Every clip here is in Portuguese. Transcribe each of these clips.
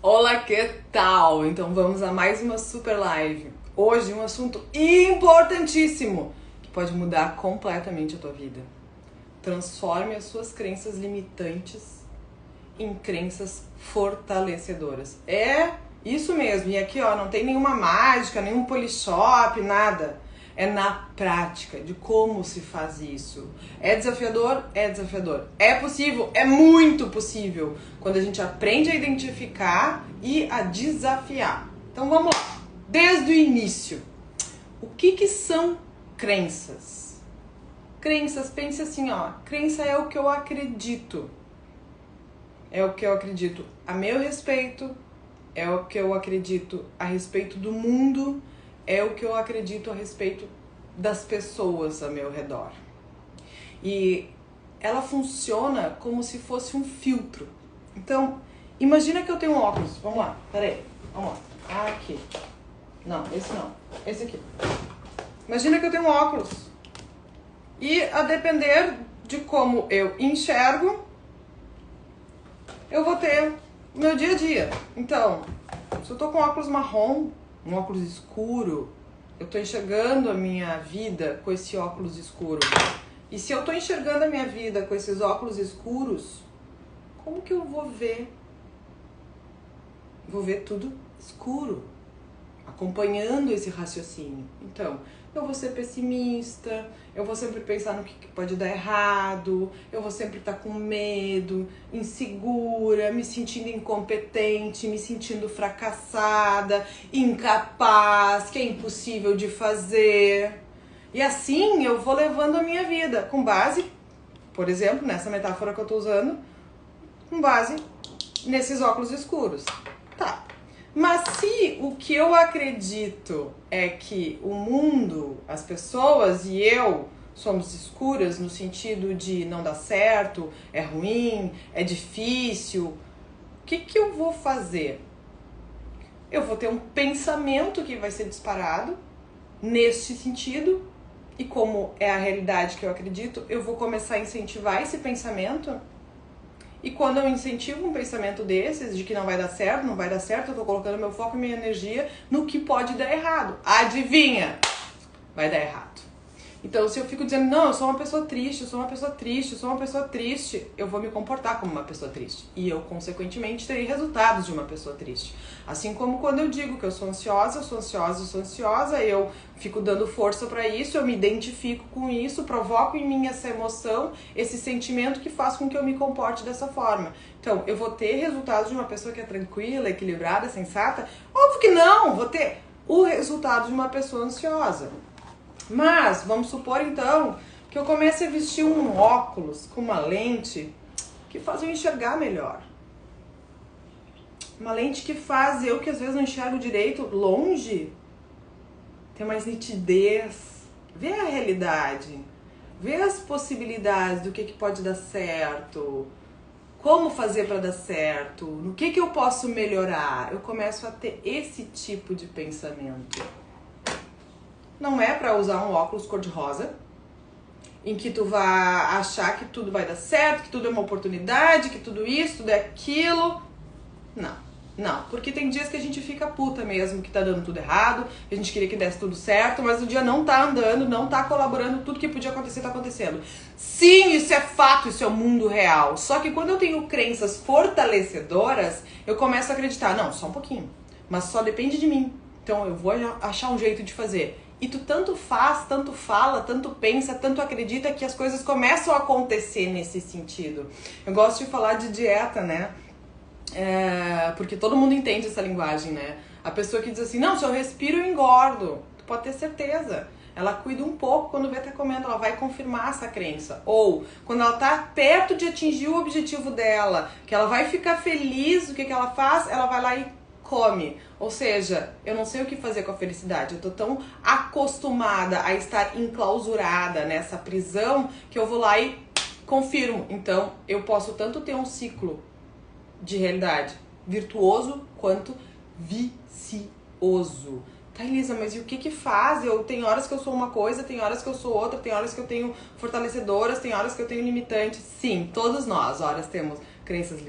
Olá, que tal? Então vamos a mais uma super live. Hoje um assunto importantíssimo que pode mudar completamente a tua vida. Transforme as suas crenças limitantes em crenças fortalecedoras. É isso mesmo. E aqui, ó, não tem nenhuma mágica, nenhum polishop, nada. É na prática de como se faz isso. É desafiador? É desafiador. É possível? É muito possível. Quando a gente aprende a identificar e a desafiar. Então vamos lá. Desde o início. O que são crenças? Crenças, pense assim, ó. Crença é o que eu acredito. É o que eu acredito a meu respeito. É o que eu acredito a respeito do mundo. É o que eu acredito a respeito das pessoas ao meu redor. E ela funciona como se fosse um filtro. Então, imagina que eu tenho um óculos. Vamos lá, peraí. Vamos lá. Aqui. Não, esse não. Esse aqui. Imagina que eu tenho um óculos. E a depender de como eu enxergo, eu vou ter o meu dia a dia. Então, se eu tô com óculos marrom, um óculos escuro, eu tô enxergando a minha vida com esse óculos escuro. E se eu tô enxergando a minha vida com esses óculos escuros, como que eu vou ver? Vou ver tudo escuro, acompanhando esse raciocínio. Então, eu vou ser pessimista, eu vou sempre pensar no que pode dar errado, eu vou sempre estar com medo, insegura, me sentindo incompetente, me sentindo fracassada, incapaz, que é impossível de fazer. E assim eu vou levando a minha vida com base, por exemplo, nessa metáfora que eu tô usando, com base nesses óculos escuros. Tá. Mas se o que eu acredito é que o mundo, as pessoas e eu somos escuras no sentido de não dar certo, é ruim, é difícil, o que eu vou fazer? Eu vou ter um pensamento que vai ser disparado neste sentido, e como é a realidade que eu acredito, eu vou começar a incentivar esse pensamento. E quando eu incentivo um pensamento desses, de que não vai dar certo, eu tô colocando meu foco e minha energia no que pode dar errado. Adivinha? Vai dar errado. Então, se eu fico dizendo, não, eu sou uma pessoa triste, eu sou uma pessoa triste, eu sou uma pessoa triste, eu vou me comportar como uma pessoa triste. E eu, consequentemente, terei resultados de uma pessoa triste. Assim como quando eu digo que eu sou ansiosa, eu sou ansiosa, eu sou ansiosa, eu fico dando força pra isso, eu me identifico com isso, provoco em mim essa emoção, esse sentimento que faz com que eu me comporte dessa forma. Então, eu vou ter resultados de uma pessoa que é tranquila, equilibrada, sensata? Óbvio que não! Vou ter o resultado de uma pessoa ansiosa. Mas, vamos supor então que eu comece a vestir um óculos com uma lente que faz eu enxergar melhor. Uma lente que faz eu, que às vezes não enxergo direito, longe, ter mais nitidez, ver a realidade, ver as possibilidades do que pode dar certo, como fazer para dar certo, no que eu posso melhorar. Eu começo a ter esse tipo de pensamento. Não é para usar um óculos cor-de-rosa, em que tu vai achar que tudo vai dar certo, que tudo é uma oportunidade, que tudo isso, tudo é aquilo. Não, porque tem dias que a gente fica puta mesmo, que tá dando tudo errado, que a gente queria que desse tudo certo, mas o dia não tá andando, não tá colaborando, tudo que podia acontecer tá acontecendo. Sim, isso é fato, isso é o mundo real. Só que quando eu tenho crenças fortalecedoras, eu começo a acreditar, não, só um pouquinho, mas só depende de mim. Então eu vou achar um jeito de fazer. E tu tanto faz, tanto fala, tanto pensa, tanto acredita que as coisas começam a acontecer nesse sentido. Eu gosto de falar de dieta, né? Porque todo mundo entende essa linguagem, né? A pessoa que diz assim, não, se eu respiro eu engordo. Tu pode ter certeza. Ela cuida um pouco, quando vê tá comendo, ela vai confirmar essa crença. Ou, quando ela tá perto de atingir o objetivo dela, que ela vai ficar feliz, o que ela faz? Ela vai lá e come. Ou seja, eu não sei o que fazer com a felicidade. Eu tô tão acostumada a estar enclausurada nessa prisão que eu vou lá e confirmo. Então, eu posso tanto ter um ciclo de realidade virtuoso quanto vicioso. Tá, Elisa, mas e o que faz? Tem horas que eu sou uma coisa, tem horas que eu sou outra, tem horas que eu tenho fortalecedoras, tem horas que eu tenho limitantes. Sim, todos nós, horas temos crenças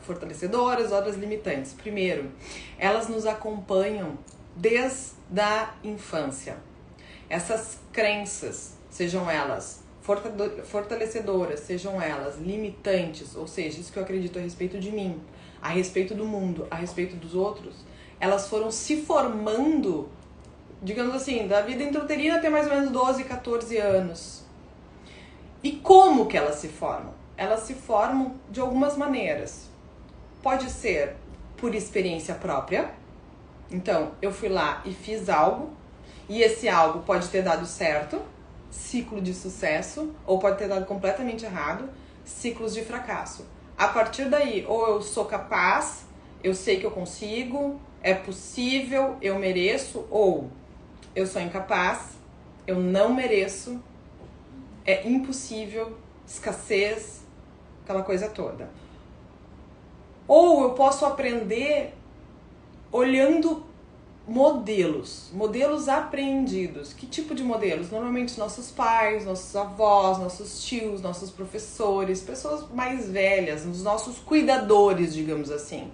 fortalecedoras, outras limitantes. Primeiro, elas nos acompanham desde a infância. Essas crenças, sejam elas fortalecedoras, sejam elas limitantes, ou seja, isso que eu acredito a respeito de mim, a respeito do mundo, a respeito dos outros, elas foram se formando, digamos assim, da vida intrauterina até mais ou menos 12, 14 anos. E como que elas se formam? Elas se formam de algumas maneiras. Pode ser por experiência própria. Então, eu fui lá e fiz algo, e esse algo pode ter dado certo, ciclo de sucesso, ou pode ter dado completamente errado, ciclos de fracasso. A partir daí, ou eu sou capaz, eu sei que eu consigo, é possível, eu mereço, ou eu sou incapaz, eu não mereço, é impossível, escassez, aquela coisa toda. Ou eu posso aprender olhando modelos apreendidos. Que tipo de modelos? Normalmente nossos pais, nossos avós, nossos tios, nossos professores, pessoas mais velhas, os nossos cuidadores, digamos assim.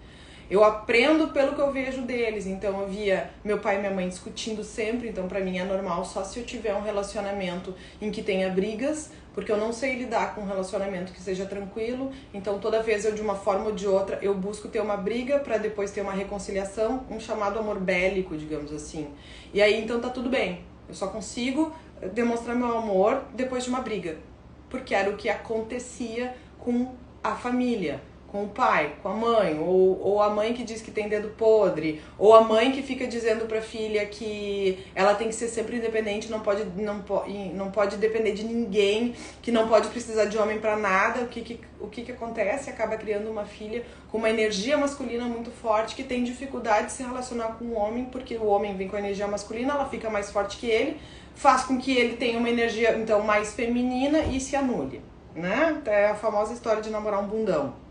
Eu aprendo pelo que eu vejo deles, então eu via meu pai e minha mãe discutindo sempre, então pra mim é normal só se eu tiver um relacionamento em que tenha brigas, porque eu não sei lidar com um relacionamento que seja tranquilo, então toda vez eu de uma forma ou de outra eu busco ter uma briga pra depois ter uma reconciliação, um chamado amor bélico, digamos assim. E aí então tá tudo bem, eu só consigo demonstrar meu amor depois de uma briga, porque era o que acontecia com a família. Com o pai, com a mãe, ou a mãe que diz que tem dedo podre, ou a mãe que fica dizendo pra filha que ela tem que ser sempre independente, não pode depender de ninguém, que não pode precisar de homem pra nada. O que acontece? Acaba criando uma filha com uma energia masculina muito forte, que tem dificuldade de se relacionar com o homem, porque o homem vem com a energia masculina, ela fica mais forte que ele, faz com que ele tenha uma energia então mais feminina e se anule, né? É a famosa história de namorar um bundão.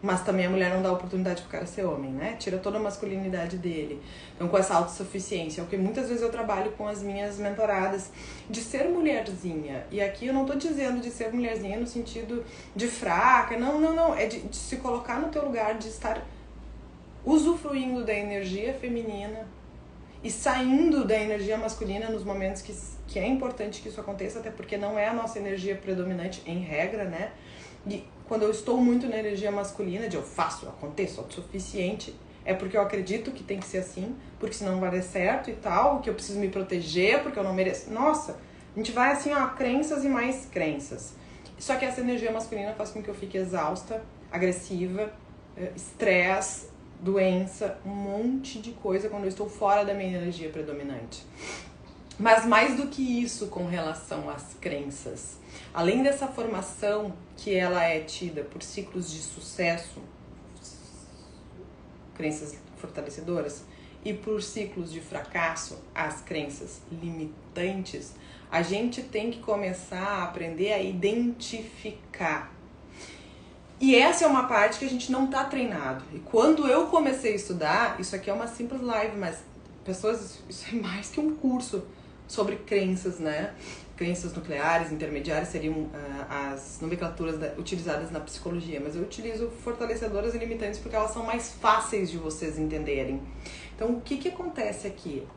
Mas também a mulher não dá oportunidade pro cara ser homem, né? Tira toda a masculinidade dele. Então, com essa autossuficiência, é o que muitas vezes eu trabalho com as minhas mentoradas, de ser mulherzinha. E aqui eu não tô dizendo de ser mulherzinha no sentido de fraca, não. É de se colocar no teu lugar, de estar usufruindo da energia feminina e saindo da energia masculina nos momentos que é importante que isso aconteça, até porque não é a nossa energia predominante em regra, né? E quando eu estou muito na energia masculina, de eu faço, eu aconteço, autossuficiente, é porque eu acredito que tem que ser assim, porque senão não vai dar certo e tal, que eu preciso me proteger, porque eu não mereço. Nossa, a gente vai assim, ó, crenças e mais crenças. Só que essa energia masculina faz com que eu fique exausta, agressiva, estresse, doença, um monte de coisa quando eu estou fora da minha energia predominante. Mas mais do que isso com relação às crenças, além dessa formação que ela é tida por ciclos de sucesso, crenças fortalecedoras, e por ciclos de fracasso, as crenças limitantes, a gente tem que começar a aprender a identificar. E essa é uma parte que a gente não tá treinado. E quando eu comecei a estudar, isso aqui é uma simples live, mas pessoas, isso é mais que um curso sobre crenças, né? Crenças nucleares, intermediárias seriam as nomenclaturas utilizadas na psicologia, mas eu utilizo fortalecedoras e limitantes porque elas são mais fáceis de vocês entenderem. Então, o que acontece aqui?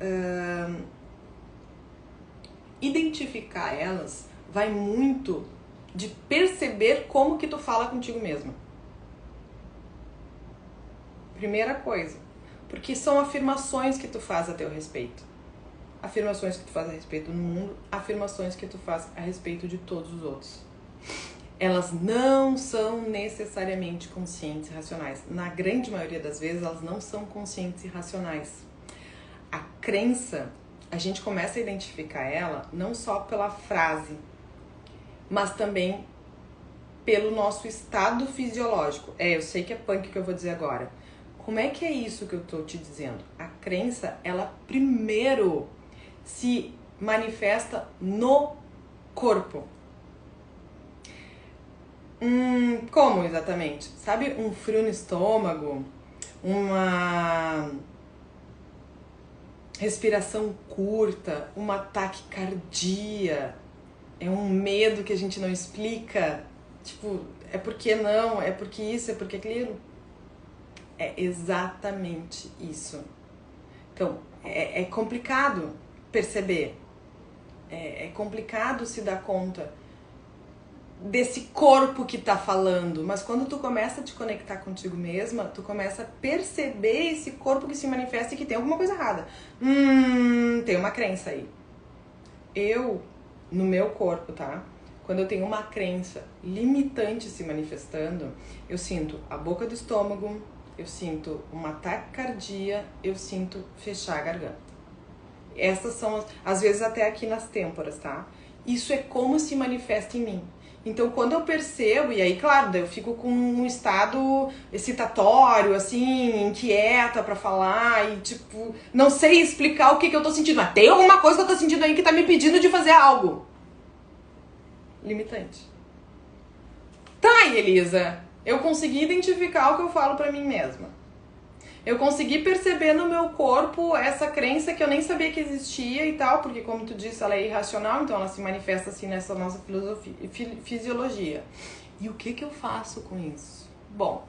Identificar elas vai muito de perceber como que tu fala contigo mesma. Primeira coisa, porque são afirmações que tu faz a teu respeito. Afirmações que tu faz a respeito do mundo, afirmações que tu faz a respeito de todos os outros. Elas não são necessariamente conscientes e racionais. Na grande maioria das vezes, elas não são conscientes e racionais. A crença, a gente começa a identificar ela não só pela frase, mas também pelo nosso estado fisiológico. Eu sei que é punk que eu vou dizer agora. Como é que é isso que eu tô te dizendo? A crença, ela primeiro se manifesta no corpo. Como exatamente? Sabe, um frio no estômago, uma respiração curta, uma taquicardia, é um medo que a gente não explica. Tipo, é porque não, é porque isso, é porque aquilo. É exatamente isso. Então, é complicado perceber. É complicado se dar conta desse corpo que tá falando. Mas quando tu começa a te conectar contigo mesma, tu começa a perceber esse corpo que se manifesta e que tem alguma coisa errada. Tem uma crença aí. No meu corpo, tá? Quando eu tenho uma crença limitante se manifestando, eu sinto a boca do estômago, eu sinto uma taquicardia, eu sinto fechar a garganta. Essas são, às vezes até aqui nas têmporas, tá? Isso é como se manifesta em mim. Então, quando eu percebo, e aí, claro, eu fico com um estado excitatório, assim, inquieta pra falar, e tipo, não sei explicar o que eu tô sentindo, mas tem alguma coisa que eu tô sentindo aí que tá me pedindo de fazer algo. Limitante. Tá, Elisa, eu consegui identificar o que eu falo pra mim mesma. Eu consegui perceber no meu corpo essa crença que eu nem sabia que existia e tal, porque como tu disse, ela é irracional, então ela se manifesta assim nessa nossa fisiologia. E o que eu faço com isso? Bom,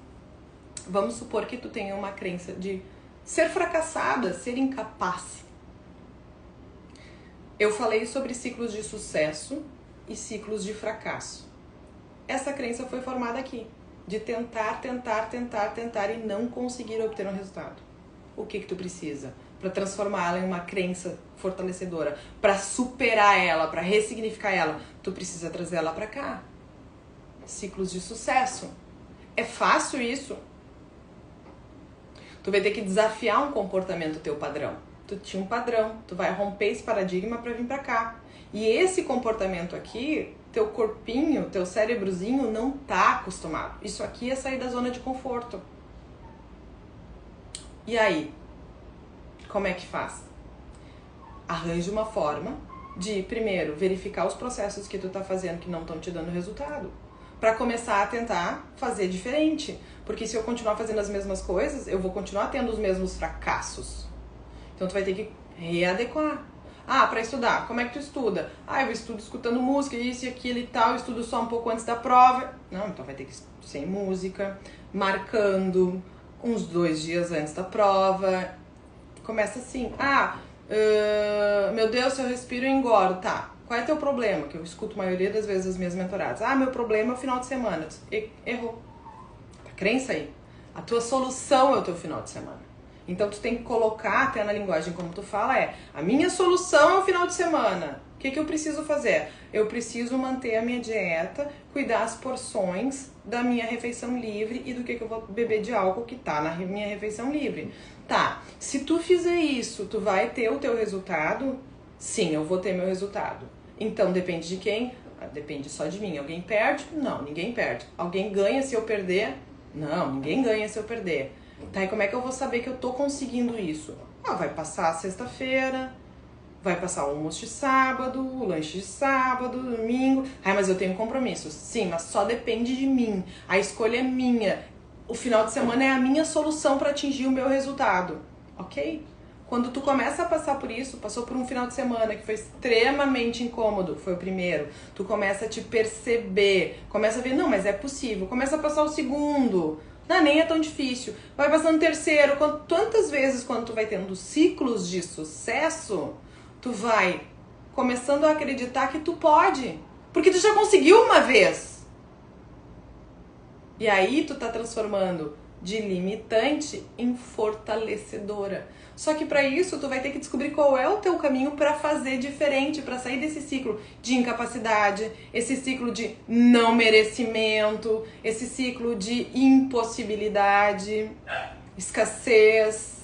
vamos supor que tu tenha uma crença de ser fracassada, ser incapaz. Eu falei sobre ciclos de sucesso e ciclos de fracasso. Essa crença foi formada aqui. De tentar e não conseguir obter um resultado. O que tu precisa? Para transformá-la em uma crença fortalecedora, para superar ela, para ressignificar ela, tu precisa trazer ela para cá. Ciclos de sucesso. É fácil isso? Tu vai ter que desafiar um comportamento teu padrão. Tu tinha um padrão, tu vai romper esse paradigma para vir para cá. E esse comportamento aqui, teu corpinho, teu cérebrozinho não tá acostumado. Isso aqui é sair da zona de conforto. E aí? Como é que faz? Arranje uma forma de, primeiro, verificar os processos que tu tá fazendo que não estão te dando resultado. Pra começar a tentar fazer diferente. Porque se eu continuar fazendo as mesmas coisas, eu vou continuar tendo os mesmos fracassos. Então tu vai ter que readequar. Pra estudar, como é que tu estuda? Eu estudo escutando música, isso e aquilo e tal, eu estudo só um pouco antes da prova. Não, então vai ter que ir sem música, marcando uns 2 dias antes da prova. Começa assim, meu Deus, se eu respiro eu engordo, tá. Qual é teu problema? Que eu escuto a maioria das vezes as minhas mentoradas. Meu problema é o final de semana. Errou. A crença aí. A tua solução é o teu final de semana. Então, tu tem que colocar, até na linguagem como tu fala, a minha solução é o final de semana. O que eu preciso fazer? Eu preciso manter a minha dieta, cuidar as porções da minha refeição livre e do que eu vou beber de álcool que tá na minha refeição livre. Tá, se tu fizer isso, tu vai ter o teu resultado? Sim, eu vou ter meu resultado. Então, depende de quem? Depende só de mim. Alguém perde? Não, ninguém perde. Alguém ganha se eu perder? Não, ninguém ganha se eu perder. Tá, e como é que eu vou saber que eu tô conseguindo isso? Vai passar a sexta-feira, vai passar o almoço de sábado, o lanche de sábado, domingo. Mas eu tenho compromissos. Sim, mas só depende de mim. A escolha é minha. O final de semana é a minha solução para atingir o meu resultado. Ok? Quando tu começa a passar por isso, passou por um final de semana que foi extremamente incômodo, foi o primeiro. Tu começa a te perceber, começa a ver, não, mas é possível. Começa a passar o segundo. Não, nem é tão difícil. Vai passando o terceiro. Quantas vezes quando tu vai tendo ciclos de sucesso, tu vai começando a acreditar que tu pode. Porque tu já conseguiu uma vez. E aí tu tá transformando de limitante em fortalecedora. Só que para isso tu vai ter que descobrir qual é o teu caminho para fazer diferente, para sair desse ciclo de incapacidade, esse ciclo de não merecimento, esse ciclo de impossibilidade, escassez.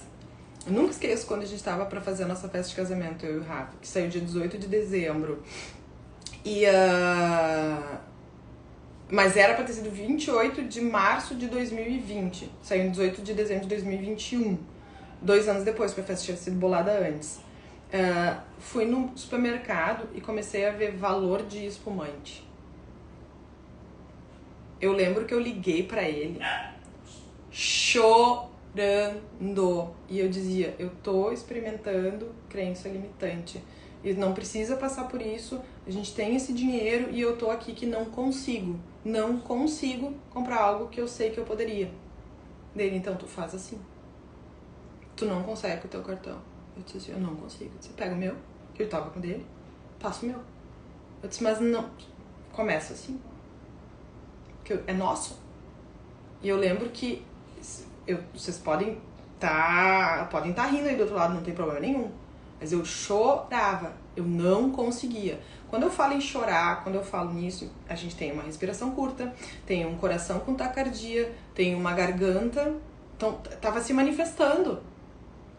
Eu nunca esqueço quando a gente estava para fazer a nossa festa de casamento, eu e o Rafa, que saiu dia 18 de dezembro. Mas era para ter sido 28 de março de 2020. Saiu em 18 de dezembro de 2021. 2 anos depois, porque a festa tinha sido bolada antes. Fui no supermercado e comecei a ver valor de espumante. Eu lembro que eu liguei pra ele chorando. E eu dizia, eu tô experimentando crença limitante. E não precisa passar por isso. A gente tem esse dinheiro e eu tô aqui que não consigo. não consigo comprar algo que eu sei que eu poderia. Dele, então tu faz assim. Tu não consegue com o teu cartão. Eu disse assim, eu não consigo. Você pega o meu, que ele tava com o dele, passa o meu. Eu disse, mas não. Começa assim. Porque é nosso. E eu lembro que vocês podem tá rindo aí do outro lado, não tem problema nenhum. Mas eu chorava, eu não conseguia. Quando eu falo em chorar, quando eu falo nisso, a gente tem uma respiração curta, tem um coração com taquicardia, tem uma garganta, então tava se manifestando.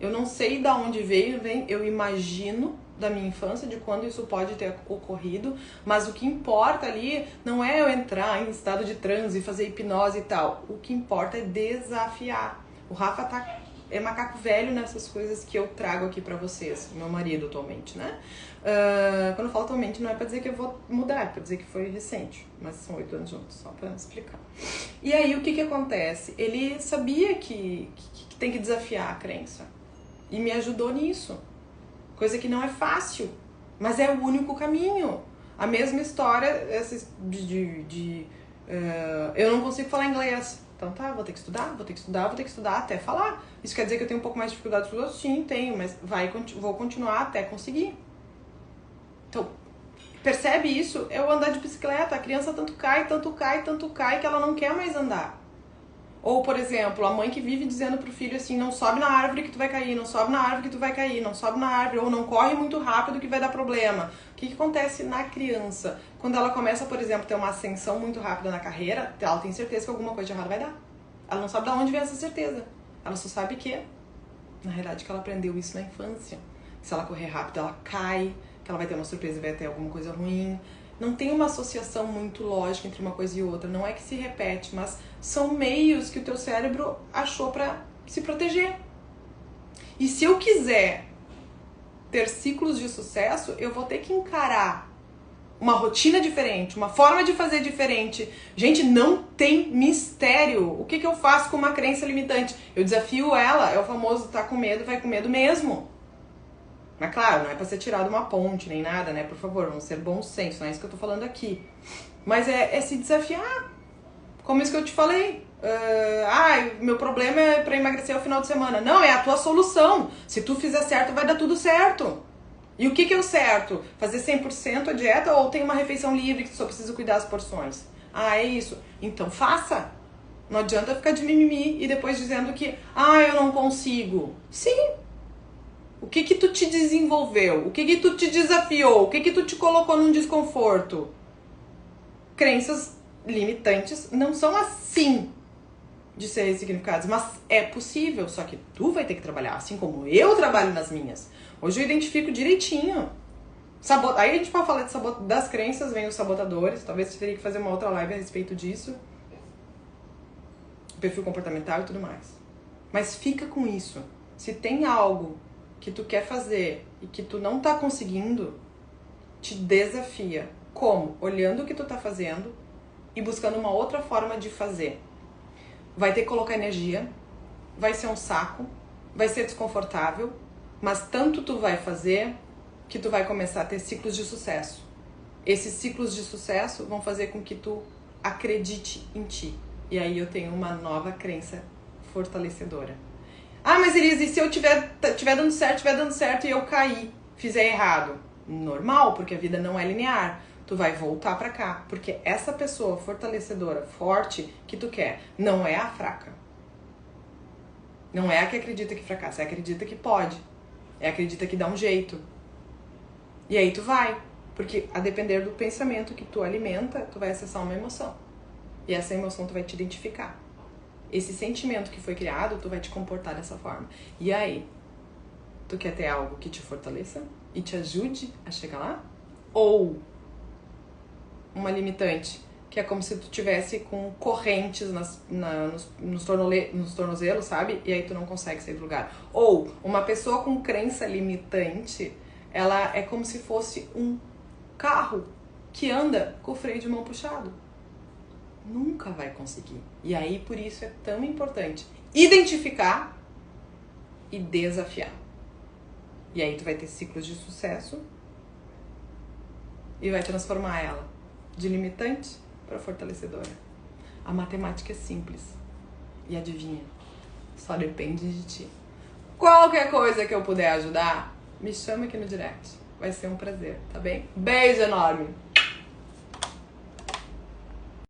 Eu não sei de onde veio, eu imagino da minha infância, de quando isso pode ter ocorrido, mas o que importa ali não é eu entrar em estado de transe e fazer hipnose e tal. O que importa é desafiar. O Rafa é macaco velho nessas coisas que eu trago aqui pra vocês, meu marido atualmente, né? Quando eu falo atualmente, não é pra dizer que eu vou mudar, é pra dizer que foi recente, mas são 8 anos juntos, só pra explicar. E aí, o que acontece? Ele sabia que tem que desafiar a crença e me ajudou nisso. Coisa que não é fácil, mas é o único caminho. A mesma história eu não consigo falar inglês. Então tá, vou ter que estudar até falar. Isso quer dizer que eu tenho um pouco mais de dificuldade com os outros? Sim, tenho, mas vou continuar até conseguir. Então, percebe isso? Eu andar de bicicleta, a criança tanto cai que ela não quer mais andar. Ou, por exemplo, a mãe que vive dizendo pro filho assim, não sobe na árvore que tu vai cair, não sobe na árvore que tu vai cair, não sobe na árvore, ou não corre muito rápido que vai dar problema. O que acontece na criança? Quando ela começa, por exemplo, a ter uma ascensão muito rápida na carreira, ela tem certeza que alguma coisa de errado vai dar. Ela não sabe de onde vem essa certeza. Ela só sabe que, na realidade, que ela aprendeu isso na infância. Se ela correr rápido, ela cai, que ela vai ter uma surpresa e vai ter alguma coisa ruim. Não tem uma associação muito lógica entre uma coisa e outra. Não é que se repete, mas são meios que o teu cérebro achou pra se proteger. E se eu quiser ter ciclos de sucesso, eu vou ter que encarar uma rotina diferente, uma forma de fazer diferente. Gente, não tem mistério. O que eu faço com uma crença limitante? Eu desafio ela, é o famoso tá com medo, vai com medo mesmo. Mas claro, não é pra ser tirado uma ponte, nem nada, né? Por favor, vamos ser bom senso, não é isso que eu tô falando aqui. Mas é se desafiar. Como isso que eu te falei. Meu problema é pra emagrecer ao final de semana. Não, é a tua solução. Se tu fizer certo, vai dar tudo certo. E o que é o certo? Fazer 100% a dieta ou tem uma refeição livre que tu só precisa cuidar das porções? É isso. Então faça. Não adianta ficar de mimimi e depois dizendo que, eu não consigo. Sim. O que tu te desenvolveu? O que tu te desafiou? O que tu te colocou num desconforto? Crenças limitantes não são assim de ser ressignificadas, mas é possível, só que tu vai ter que trabalhar, assim como eu trabalho nas minhas. Hoje eu identifico direitinho. Aí a gente pode falar das crenças, vem os sabotadores, talvez você teria que fazer uma outra live a respeito disso. Perfil comportamental e tudo mais. Mas fica com isso. Se tem algo que tu quer fazer e que tu não tá conseguindo, te desafia. Como? Olhando o que tu tá fazendo e buscando uma outra forma de fazer. Vai ter que colocar energia, vai ser um saco, vai ser desconfortável, mas tanto tu vai fazer que tu vai começar a ter ciclos de sucesso. Esses ciclos de sucesso vão fazer com que tu acredite em ti. E aí eu tenho uma nova crença fortalecedora. Mas Elise, e se eu tiver dando certo e eu cair, fizer errado? Normal, porque a vida não é linear. Tu vai voltar pra cá, porque essa pessoa fortalecedora, forte, que tu quer, não é a fraca. Não é a que acredita que fracassa, é a que acredita que pode. É a que acredita que dá um jeito. E aí tu vai, porque a depender do pensamento que tu alimenta, tu vai acessar uma emoção. E essa emoção tu vai te identificar. Esse sentimento que foi criado, tu vai te comportar dessa forma. E aí, tu quer ter algo que te fortaleça e te ajude a chegar lá? Ou uma limitante, que é como se tu tivesse com correntes nos tornozelos, sabe? E aí tu não consegue sair do lugar. Ou uma pessoa com crença limitante, ela é como se fosse um carro que anda com o freio de mão puxado. Nunca vai conseguir. E aí, por isso é tão importante identificar e desafiar. E aí tu vai ter ciclos de sucesso e vai transformar ela de limitante para fortalecedora. A matemática é simples. E adivinha? Só depende de ti. Qualquer coisa que eu puder ajudar, me chama aqui no direct. Vai ser um prazer, tá bem? Beijo enorme!